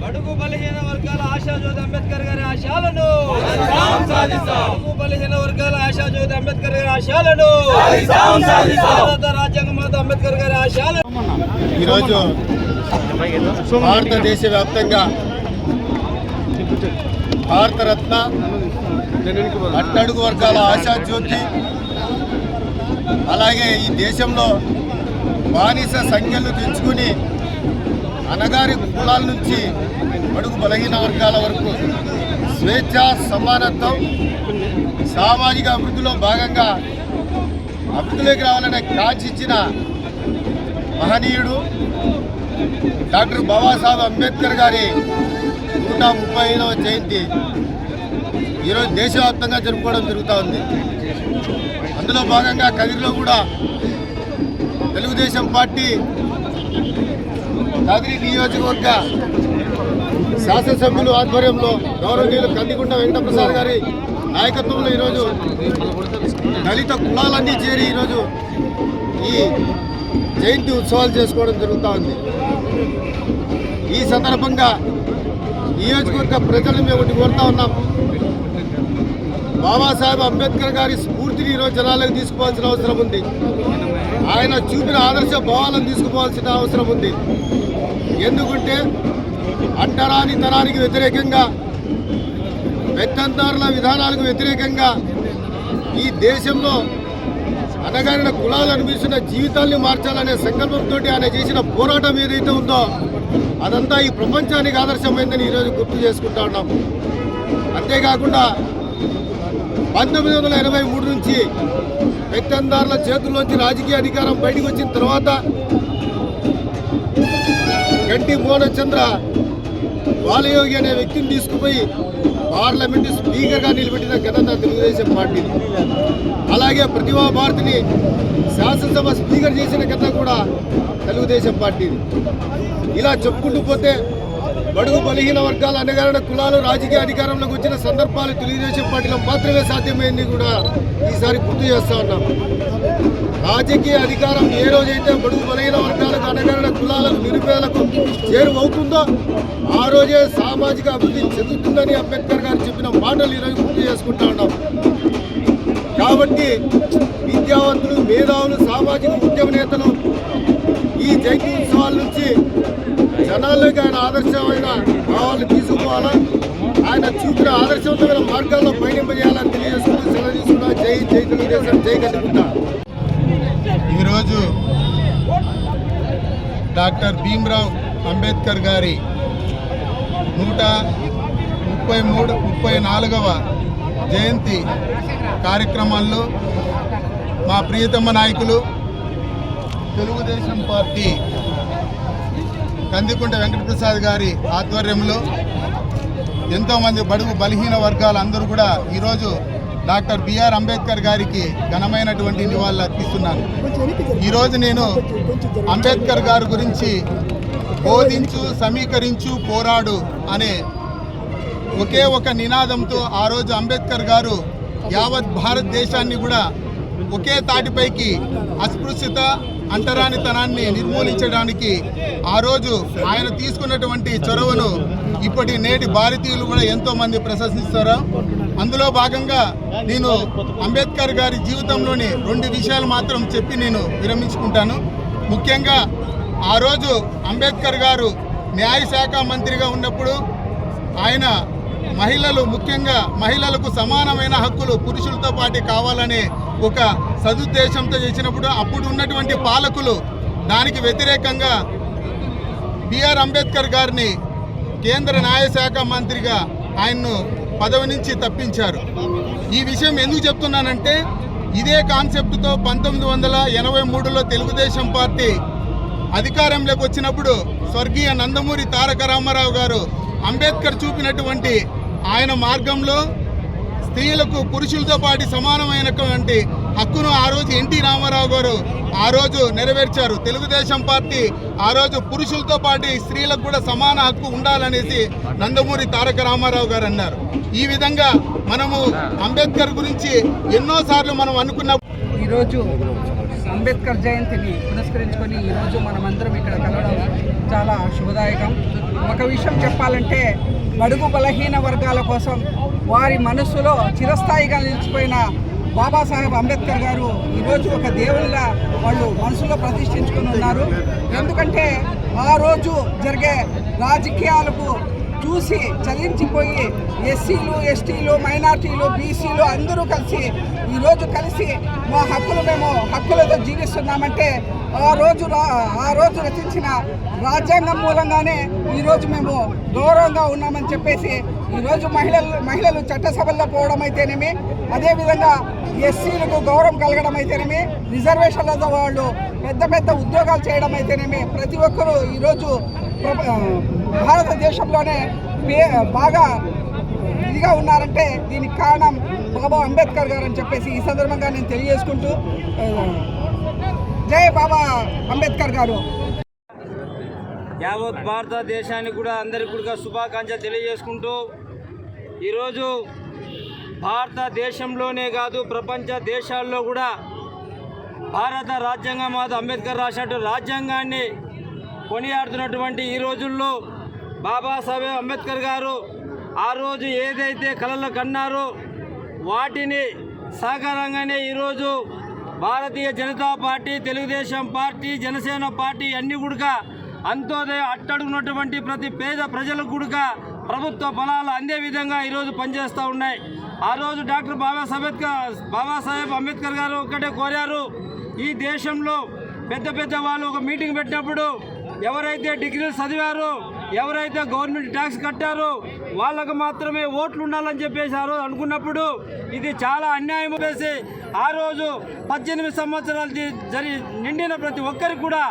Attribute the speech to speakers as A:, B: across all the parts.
A: బడుగు బలహీన వర్గాల ఆశాజ్యోతి అంబేద్కర్ గారి ఆశయాలను బడుగు బలహీన వర్గాల ఆశాజ్యోతి అంబేద్కర్ గారి ఆశయాలను భారత రాజ్యాంగమాత అంబేద్కర్ గారి ఆశయాలను
B: ఈరోజు భారతదేశ వ్యాప్తంగా భారతరత్న అట్టడుగు వర్గాల ఆశాజ్యోతి అలాగే ఈ దేశంలో బానిస సంఖ్యలు తెచ్చుకుని అనగారి కులాల నుంచి బడుగు బలహీన వర్గాల వరకు స్వేచ్ఛ సమానత్వం సామాజిక అభివృద్ధిలో భాగంగా అభివృద్ధిలోకి రావాలనే కాంక్షించిన మహనీయుడు డాక్టర్ బాబాసాహెబ్ అంబేద్కర్ గారి 135వ జయంతి ఈరోజు దేశవ్యాప్తంగా జరుపుకోవడం జరుగుతూ ఉంది. అందులో భాగంగా కదిరిలో కూడా తెలుగుదేశం పార్టీ కదిరి నియోజకవర్గ శాసనసభ్యులు ఆధ్వర్యంలో గౌరవనీయులు కందికుంట వెంకటప్రసాద్ గారి నాయకత్వంలో ఈరోజు దళిత కులాలన్నీ చేరి ఈరోజు ఈ జయంతి ఉత్సవాలు చేసుకోవడం జరుగుతూ ఉంది. ఈ సందర్భంగా నియోజకవర్గ ప్రజలు మేము ఒకటి కోరుతా ఉన్నాం. బాబాసాహెబ్ అంబేద్కర్ గారి స్ఫూర్తిని ఈరోజు జనాలకు తీసుకోవాల్సిన అవసరం ఉంది. ఆయన చూపిన ఆదర్శ భావాలను తీసుకుపోవాల్సిన అవసరం ఉంది. ఎందుకంటే అంటరాని తరానికి వ్యతిరేకంగా పెత్తందారుల విధానాలకు వ్యతిరేకంగా ఈ దేశంలో అనగారిన కులాలు అనిపిస్తున్న జీవితాల్ని మార్చాలనే సంకల్పంతో ఆయన చేసిన పోరాటం ఏదైతే ఉందో అదంతా ఈ ప్రపంచానికి ఆదర్శమైందని ఈరోజు గుర్తు చేసుకుంటా ఉన్నాం. అంతేకాకుండా 1983 నుంచి పెత్తందారుల చేతుల్లోంచి రాజకీయ అధికారం బయటకు వచ్చిన తర్వాత గంటి మోహనచంద్ర బాలయోగి అనే వ్యక్తిని తీసుకుపోయి పార్లమెంటు స్పీకర్గా నిలబెట్టిన ఘనత తెలుగుదేశం పార్టీని, అలాగే ప్రతిభా భారతిని శాసనసభ స్పీకర్ చేసిన ఘనత కూడా తెలుగుదేశం పార్టీని. ఇలా చెప్పుకుంటూ పోతే బడుగు బలహీన వర్గాల అణగారిన కులాలు రాజకీయ అధికారంలోకి వచ్చిన సందర్భాలు తెలుగుదేశం పార్టీలో మాత్రమే సాధ్యమైంది కూడా ఈసారి గుర్తు చేస్తా ఉన్నాం. రాజకీయ అధికారం ఏ రోజైతే బడుగు బలహీన వర్గాలకు అణగారిన కులాలకు నిరుపేదలకు చేరువవుతుందో ఆ రోజే సామాజిక అభివృద్ధి చెందుతుందని అంబేద్కర్ గారు చెప్పిన మాటలు ఈరోజు గుర్తు చేసుకుంటా ఉన్నాం. కాబట్టి విద్యావంతులు, మేధావులు, సామాజిక ఉద్యమ నేతలు ఈ జయంతి ఉత్సవాల నుంచి జనాల్లోకి ఆయన ఆదర్శమైన భావాలు తీసుకోవాలా, ఆయన చూపిన ఆదర్శవంతమైన మార్గాల్లో పయనింపజేయాలని తెలియజేసుకుంటూ సెలవు తీసుకున్నా. జై జై తెలుగుదేశం, జై కందికుంటా.
C: ఈరోజు డాక్టర్ భీమ్రావ్ అంబేద్కర్ గారి 134వ జయంతి కార్యక్రమాల్లో మా ప్రియతమ నాయకులు తెలుగుదేశం పార్టీ కందికుంట వెంకటప్రసాద్ గారి ఆధ్వర్యంలో ఎంతోమంది బడుగు బలహీన వర్గాలు అందరూ కూడా ఈరోజు డాక్టర్ బిఆర్ అంబేద్కర్ గారికి ఘనమైనటువంటి నివాళులు అర్పిస్తున్నాను. ఈరోజు నేను అంబేద్కర్ గారి గురించి బోధించు, సమీకరించు, పోరాడు అనే ఒకే ఒక నినాదంతో ఆ రోజు అంబేద్కర్ గారు యావత్ భారతదేశాన్ని కూడా ఒకే తాటిపైకి అస్పృశ్యత అంటరానితనాన్ని నిర్మూలించడానికి ఆ రోజు ఆయన తీసుకున్నటువంటి చొరవను ఇప్పటి నేటి భారతీయులు కూడా ఎంతోమంది ప్రశంసిస్తారు. అందులో భాగంగా నేను అంబేద్కర్ గారి జీవితంలోని 2 విషయాలు మాత్రం చెప్పి నేను విరమించుకుంటాను. ముఖ్యంగా ఆ రోజు అంబేద్కర్ గారు న్యాయశాఖ మంత్రిగా ఉన్నప్పుడు ఆయన ముఖ్యంగా మహిళలకు సమానమైన హక్కులు పురుషులతో పాటు కావాలనే ఒక సదుద్దేశంతో చేసినప్పుడు అప్పుడు ఉన్నటువంటి పాలకులు దానికి వ్యతిరేకంగా బిఆర్ అంబేద్కర్ గారిని కేంద్ర న్యాయశాఖ మంత్రిగా ఆయన్ను పదవి నుంచి తప్పించారు. ఈ విషయం ఎందుకు చెప్తున్నానంటే ఇదే కాన్సెప్ట్తో 1983లో తెలుగుదేశం పార్టీ అధికారంలోకి వచ్చినప్పుడు స్వర్గీయ నందమూరి తారక రామారావు గారు అంబేద్కర్ చూపినటువంటి ఆయన మార్గంలో స్త్రీలకు పురుషులతో పాటు సమానమైనటువంటి హక్కును ఆ రోజు ఎన్టీ రామారావు గారు ఆ రోజు నెరవేర్చారు. తెలుగుదేశం పార్టీ ఆ రోజు పురుషులతో పాటు స్త్రీలకు కూడా సమాన హక్కు ఉండాలనేసి నందమూరి తారక రామారావు గారు అన్నారు. ఈ విధంగా మనము అంబేద్కర్ గురించి ఎన్నోసార్లు మనం అనుకున్న
D: ఈరోజు అంబేద్కర్ జయంతిని పురస్కరించుకొని ఈరోజు మనమందరం ఇక్కడ కలవడం చాలా శుభదాయకం. ఒక విషయం చెప్పాలంటే బడుగు బలహీన వర్గాల కోసం వారి మనస్సులో చిరస్థాయిగా నిలిచిపోయిన బాబాసాహెబ్ అంబేద్కర్ గారు ఈరోజు ఒక దేవుళ్ళ వాళ్ళు మనసులో ప్రతిష్ఠించుకుని ఉన్నారు. ఎందుకంటే ఆ రోజు జరిగే రాజకీయాలకు చూసి చలించిపోయి ఎస్సీలు, ఎస్టీలు, మైనార్టీలు, బీసీలు అందరూ ఈరోజు కలిసి మా మేము హక్కులతో జీవిస్తున్నామంటే ఆ రోజు రచించిన రాజ్యాంగం మూలంగానే ఈరోజు మేము గౌరవంగా ఉన్నామని చెప్పేసి ఈరోజు మహిళలు చట్టసభల్లో పోవడం అయితేనేమి, అదేవిధంగా ఎస్సీలకు గౌరవం కలగడం అయితేనేమి, రిజర్వేషన్లతో వాళ్ళు పెద్ద ఉద్యోగాలు చేయడం అయితేనేమి, ప్రతి ఒక్కరూ ఈరోజు భారతదేశంలోనే బాగా ఇదిగా ఉన్నారంటే దీనికి కారణం బాబా అంబేద్కర్ గారు అని చెప్పేసి ఈ సందర్భంగా నేను తెలియజేసుకుంటూ జై బాబా అంబేద్కర్ గారు.
A: యావత్ భారతదేశానికి కూడా అందరికీ కూడా శుభాకాంక్షలు తెలియజేసుకుంటూ ఈరోజు భారతదేశంలోనే కాదు ప్రపంచ దేశాల్లో కూడా భారత రాజ్యాంగం అంబేద్కర్ రాసినట్టు రాజ్యాంగాన్ని కొనియాడుతున్నటువంటి ఈ రోజుల్లో బాబాసాహెబ్ అంబేద్కర్ గారు ఆ రోజు ఏదైతే కలలు కన్నారో వాటిని సాకారంగానే ఈరోజు Bharatiya Janata party, Telugu Desam party, Janasena party అన్ని కూడా అంత్యోదయ అట్టడుగున్నటువంటి ప్రతి పేద ప్రజలకు కూడా ప్రభుత్వ ఫలాలు అందే విధంగా ఈరోజు పనిచేస్తూ ఉన్నాయి. ఆ రోజు డాక్టర్ బాబాసాహెబ్ అంబేద్కర్ గారు ఒక్కటే కోరారు, ఈ దేశంలో పెద్ద వాళ్ళు ఒక మీటింగ్ పెట్టినప్పుడు ఎవరైతే డిగ్రీలు చదివారో, ఎవరైతే గవర్నమెంట్ ట్యాక్స్ కట్టారో వాళ్ళకు మాత్రమే ఓట్లు ఉండాలని చెప్పేసి ఆ రోజు అనుకున్నప్పుడు ఇది చాలా అన్యాయం వేసి ఆ రోజు 18 సంవత్సరాలు నిండిన ప్రతి ఒక్కరికి కూడా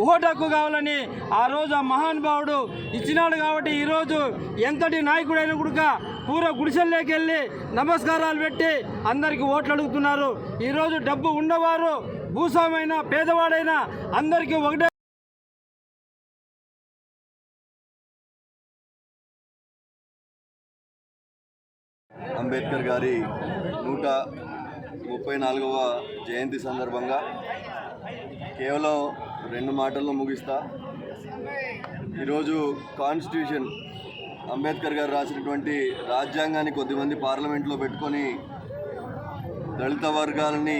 A: ఓటు హక్కు కావాలని ఆ రోజు ఆ మహానుభావుడు ఇచ్చినాడు. కాబట్టి ఈరోజు ఎంతటి నాయకుడైనా కూడా పూర్వ గుడిసెల్లోకి వెళ్ళి నమస్కారాలు పెట్టి అందరికీ ఓట్లు అడుగుతున్నారు. ఈరోజు డబ్బు ఉన్నవారు, భూస్వామైన, పేదవాడైనా అందరికీ ఒకటే.
E: అంబేద్కర్ గారి 134వ జయంతి సందర్భంగా కేవలం 2 మాటల్లో ముగిస్తా. ఈరోజు కాన్స్టిట్యూషన్ అంబేద్కర్ గారు రాసినటువంటి రాజ్యాంగాన్ని కొద్దిమంది పార్లమెంట్లో పెట్టుకొని దళిత వర్గాలని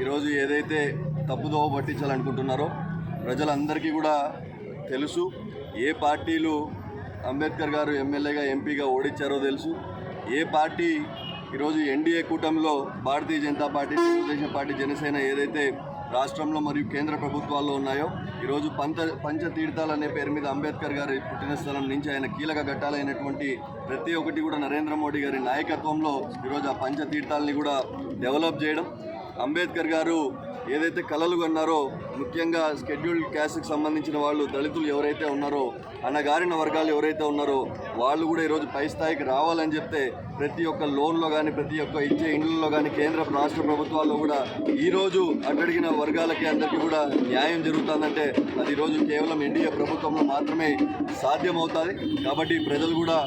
E: ఈరోజు ఏదైతే తప్పుదోవ పట్టించాలనుకుంటున్నారో ప్రజలందరికీ కూడా తెలుసు. ఏ పార్టీలు అంబేద్కర్ గారు ఎమ్మెల్యేగా, ఎంపీగా ఓడించారో తెలుసు. ఏ పార్టీ ఈరోజు ఎన్డీఏ కూటమిలో భారతీయ జనతా పార్టీ, తెలుగుదేశం పార్టీ, జనసేన ఏదైతే రాష్ట్రంలో మరియు కేంద్ర ప్రభుత్వాల్లో ఉన్నాయో ఈరోజు పంచతీర్థాలు అనే పేరు మీద అంబేద్కర్ గారి పుట్టిన స్థలం నుంచి ఆయన కీలక ఘట్టాలైనటువంటి ప్రతి ఒక్కటి కూడా నరేంద్ర మోడీ గారి నాయకత్వంలో ఈరోజు ఆ పంచతీర్థాలని కూడా డెవలప్ చేయడం. అంబేద్కర్ గారు ఏదైతే కలలు కన్నారో ముఖ్యంగా షెడ్యూల్డ్ క్యాస్ట్కి సంబంధించిన వాళ్ళు, దళితులు ఎవరైతే ఉన్నారో, అణగారిన వర్గాలు ఎవరైతే ఉన్నారో వాళ్ళు కూడా ఈరోజు పై స్థాయికి రావాలని చెప్తే ప్రతి ఒక్క లోన్లో కానీ ప్రతి ఒక్క ఇచ్చే ఇండ్లలో కానీ కేంద్ర రాష్ట్ర ప్రభుత్వాల్లో కూడా ఈరోజు అట్టడిగిన వర్గాలకి అందరికీ కూడా న్యాయం జరుగుతుందంటే అది ఈరోజు కేవలం ఎన్డీఏ ప్రభుత్వంలో మాత్రమే సాధ్యమవుతుంది. కాబట్టి ప్రజలు కూడా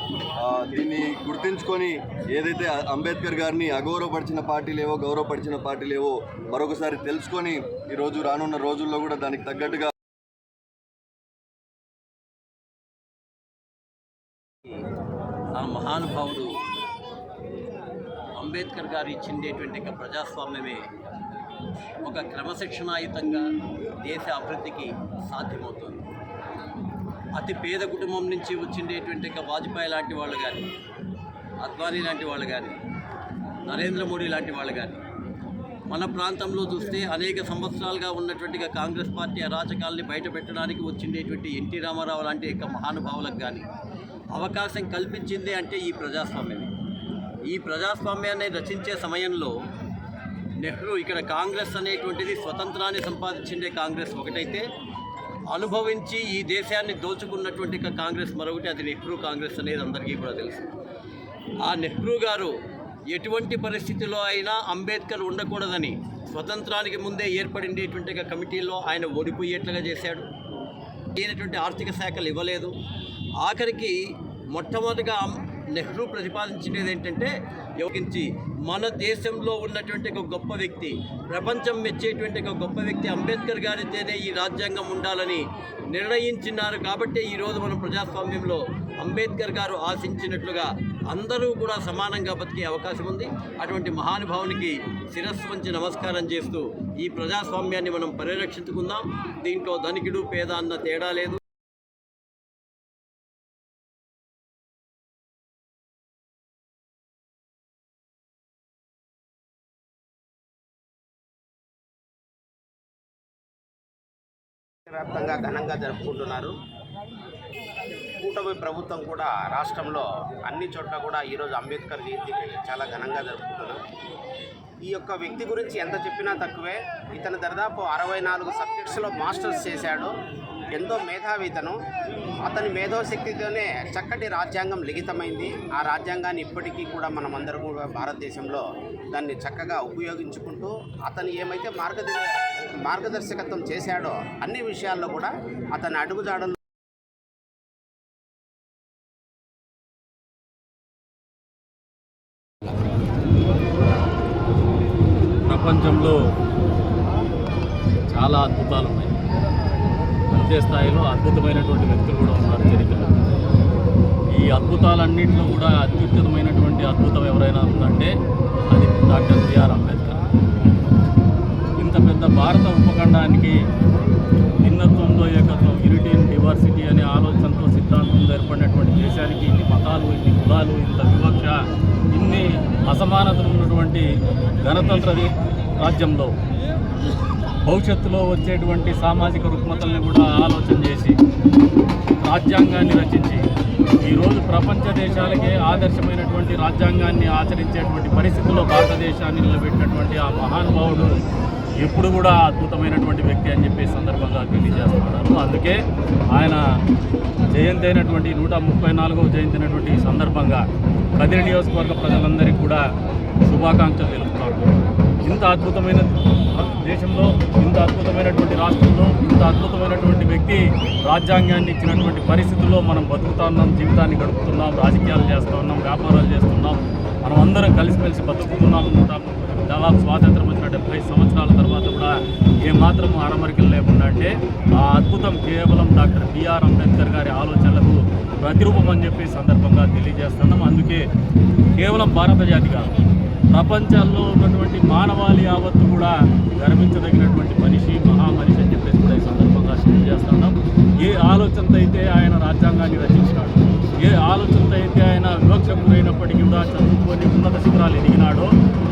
E: దీన్ని గుర్తించుకొని ఏదైతే అంబేద్కర్ గారిని అగౌరవపరిచిన పార్టీలేవో గౌరవపరిచిన పార్టీలేవో మరొకసారి తెలుసుకొని ఈరోజు రానున్న రోజుల్లో కూడా దానికి తగ్గట్టుగా
F: ఆ మహానుభావుడు అంబేద్కర్ గారు ఇచ్చిండేటువంటి ప్రజాస్వామ్యమే ఒక క్రమశిక్షణాయుతంగా దేశ అభివృద్ధికి సాధ్యమవుతుంది. అతి పేద కుటుంబం నుంచి వచ్చిండేటువంటి వాజ్పేయి లాంటి వాళ్ళు కానీ, అద్వానీ లాంటి వాళ్ళు కానీ, నరేంద్ర మోడీ లాంటి వాళ్ళు కానీ, మన ప్రాంతంలో చూస్తే అనేక సంవత్సరాలుగా ఉన్నటువంటి కాంగ్రెస్ పార్టీ అరాచకాలని బయట పెట్టడానికి వచ్చిండేటువంటి ఎన్టీ రామారావు లాంటి మహానుభావులకు కానీ అవకాశం కల్పించింది అంటే ఈ ప్రజాస్వామ్యమే. ఈ ప్రజాస్వామ్యాన్ని రచించే సమయంలో నెహ్రూ ఇక్కడ కాంగ్రెస్ అనేటువంటిది స్వతంత్రాన్ని సంపాదించిండే కాంగ్రెస్ ఒకటైతే, అనుభవించి ఈ దేశాన్ని దోచుకున్నటువంటి కాంగ్రెస్ మరొకటి, అది నెహ్రూ కాంగ్రెస్ అనేది అందరికీ కూడా తెలుసు. ఆ నెహ్రూ గారు ఎటువంటి పరిస్థితిలో అయినా అంబేద్కర్ ఉండకూడదని స్వతంత్రానికి ముందే ఏర్పడిండేటువంటి కమిటీలో ఆయన ఓడిపోయేట్లుగా చేశాడు. అయినటువంటి ఆర్థిక శాఖలు ఇవ్వలేదు. ఆఖరికి మొట్టమొదటిగా నెహ్రూ ప్రతిపాదించినది ఏంటంటే, యోగించి మన దేశంలో ఉన్నటువంటి ఒక గొప్ప వ్యక్తి, ప్రపంచం మెచ్చేటువంటి ఒక గొప్ప వ్యక్తి అంబేద్కర్ గారితేనే ఈ రాజ్యాంగం ఉండాలని నిర్ణయించినారు. కాబట్టి ఈరోజు మనం ప్రజాస్వామ్యంలో అంబేద్కర్ గారు ఆశించినట్లుగా అందరూ కూడా సమానంగా బతికే అవకాశం ఉంది. అటువంటి మహానుభావునికి శిరస్సు వంచి నమస్కారం చేస్తూ ఈ ప్రజాస్వామ్యాన్ని మనం పరిరక్షించుకుందాం. దీంట్లో ధనికుడు పేద అన్న తేడా లేదు.
G: వ్యాప్తంగా ఘనంగా జరుపుకుంటున్నారు. కూటమి ప్రభుత్వం కూడా రాష్ట్రంలో అన్ని చోట్ల కూడా ఈరోజు అంబేద్కర్ జయంతి చాలా ఘనంగా జరుపుకుంటున్నారు. ఈ యొక్క వ్యక్తి గురించి ఎంత చెప్పినా తక్కువే. ఇతను దాదాపు 64 సబ్జెక్ట్స్లో మాస్టర్స్ చేశాడు. ఎంతో మేధావితను. అతని మేధోశక్తితోనే చక్కటి రాజ్యాంగం లిఖితమైంది. ఆ రాజ్యాంగాన్ని ఇప్పటికీ కూడా మనమందరం కూడా భారతదేశంలో దాన్ని చక్కగా ఉపయోగించుకుంటూ అతను ఏమైతే మార్గదర్శకత్వం చేశాడో అన్ని విషయాల్లో కూడా అతని అడుగుజాడలు
H: ప్రపంచంలో చాలా అద్భుతాలు ఉన్నాయి. అంతే స్థాయిలో అద్భుతమైనటువంటి వ్యక్తులు కూడా ఉన్నారు చరిత్రలో. ఈ అద్భుతాలన్నింటిలో కూడా అత్యుత్తమైనటువంటి అద్భుతం ఎవరైనా ఉందంటే అది డాక్టర్ బిఆర్ అంబేద్కర్. ఇంత పెద్ద భారత ఉపఖండానికి భిన్నత్వంలో ఏకత్వం, యూనిటీ ఇన్ డివర్సిటీ అనే ఆలోచనతో సిద్ధాంతంతో ఏర్పడినటువంటి దేశానికి ఇన్ని మతాలు, ఇన్ని కులాలు, ఇంత వివక్ష, ఇన్ని అసమానతలు ఉన్నటువంటి గణతంత్ర రాజ్యంలో భవిష్యత్తులో వచ్చేటువంటి సామాజిక రుగ్మతల్ని కూడా ఆలోచన చేసి రాజ్యాంగాన్ని రచించి ఈరోజు ప్రపంచ దేశాలకే ఆదర్శమైనటువంటి రాజ్యాంగాన్ని ఆచరించేటువంటి పరిస్థితుల్లో భారతదేశాన్ని నిలబెట్టినటువంటి ఆ మహానుభావుడు ఎప్పుడు కూడా అద్భుతమైనటువంటి వ్యక్తి అని చెప్పే సందర్భంగా తెలియజేస్తున్నారు. అందుకే ఆయన జయంతి అయినటువంటి 134వ జయంతి అయినటువంటి ఈ సందర్భంగా కదిరి నియోజకవర్గ ప్రజలందరికీ కూడా శుభాకాంక్షలు తెలుపుతారు. ఇంత అద్భుతమైన దేశంలో, ఇంత అద్భుతమైనటువంటి రాష్ట్రంలో, ఇంత అద్భుతమైనటువంటి వ్యక్తి రాజ్యాంగాన్ని ఇచ్చినటువంటి పరిస్థితుల్లో మనం బతుకుతా ఉన్నాం, జీవితాన్ని గడుపుతున్నాం, రాజకీయాలు చేస్తూ ఉన్నాం, వ్యాపారాలు చేస్తున్నాం, మనం అందరం కలిసిమెలిసి బతుకుతున్నాం. దాదాపు స్వాతంత్రం వచ్చిన 70 సంవత్సరాల తర్వాత కూడా ఏమాత్రం ఆడమరికలు లేకుండా అంటే ఆ అద్భుతం కేవలం డాక్టర్ బిఆర్ అంబేద్కర్ గారి ఆలోచనలకు ప్రతిరూపం అని చెప్పి సందర్భంగా తెలియజేస్తున్నాం. అందుకే కేవలం భారత జాతి కాదు, ప్రపంచంలో ఉన్నటువంటి మానవాళి యావత్తు కూడా గర్వించదగినటువంటి మనిషి, మహామనిషి అని చెప్పేసి కూడా ఈ సందర్భంగా తెలియజేస్తున్నాం. ఏ ఆలోచనతో అయితే ఆయన రాజ్యాంగాన్ని రచించినాడు, ఏ ఆలోచనతో అయితే ఆయన వివక్షకు గురైనప్పటికీ కూడా చదువుకొని ఉన్నత శిఖరాలు ఎదిగినాడో,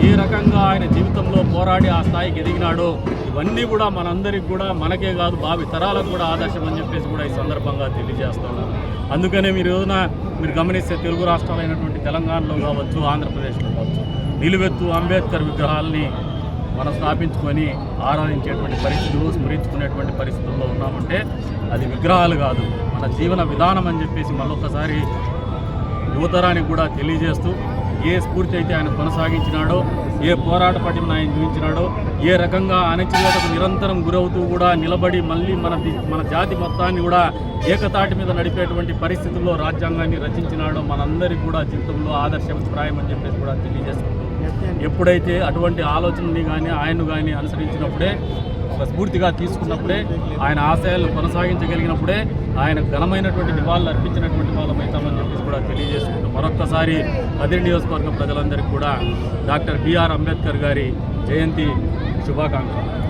H: ఏ రకంగా ఆయన జీవితంలో పోరాడి ఆ స్థాయికి ఎదిగినాడో, ఇవన్నీ కూడా మనందరికీ కూడా, మనకే కాదు భావి తరాలకు కూడా ఆదర్శం అని చెప్పేసి కూడా ఈ సందర్భంగా తెలియజేస్తున్నాం. అందుకనే మీరు గమనిస్తే తెలుగు రాష్ట్రాలైనటువంటి తెలంగాణలో కావచ్చు, ఆంధ్రప్రదేశ్లో కావచ్చు, నిలువెత్తు అంబేద్కర్ విగ్రహాలని మనం స్థాపించుకొని ఆరాధించేటువంటి పరిస్థితులు, స్మరించుకునేటువంటి పరిస్థితుల్లో ఉన్నామంటే అది విగ్రహాలు కాదు, మన జీవన విధానం అని చెప్పేసి మళ్ళొక్కసారి యువతరానికి కూడా తెలియజేస్తూ ఏ స్ఫూర్తి అయితే ఆయన కొనసాగించినాడో, ఏ పోరాట పటిమను ఆయన చూపించినాడో, ఏ రకంగా అణచివేతకు నిరంతరం గురవుతూ కూడా నిలబడి మళ్ళీ మన జాతి మొత్తాన్ని కూడా ఏకతాటి మీద నడిపేటువంటి పరిస్థితుల్లో రాజ్యాంగాన్ని రచించినాడో మనందరికీ కూడా జీవితంలో ఆదర్శప్రాయం అని చెప్పేసి కూడా తెలియజేసుకుంటూ, ఎప్పుడైతే అటువంటి ఆలోచనని కానీ ఆయన్ను కానీ అనుసరించినప్పుడే, స్ఫూర్తిగా తీసుకున్నప్పుడే, ఆయన ఆశయాలను కొనసాగించగలిగినప్పుడే ఆయన ఘనమైనటువంటి నివాళులు అర్పించినటువంటి వాళ్ళమైతామని చెప్పేసి కూడా తెలియజేసుకుంటూ మరొక్కసారి కదిరి నియోజకవర్గ ప్రజలందరికీ కూడా డాక్టర్ బిఆర్ అంబేద్కర్ గారి జయంతి శుభాకాంక్షలు.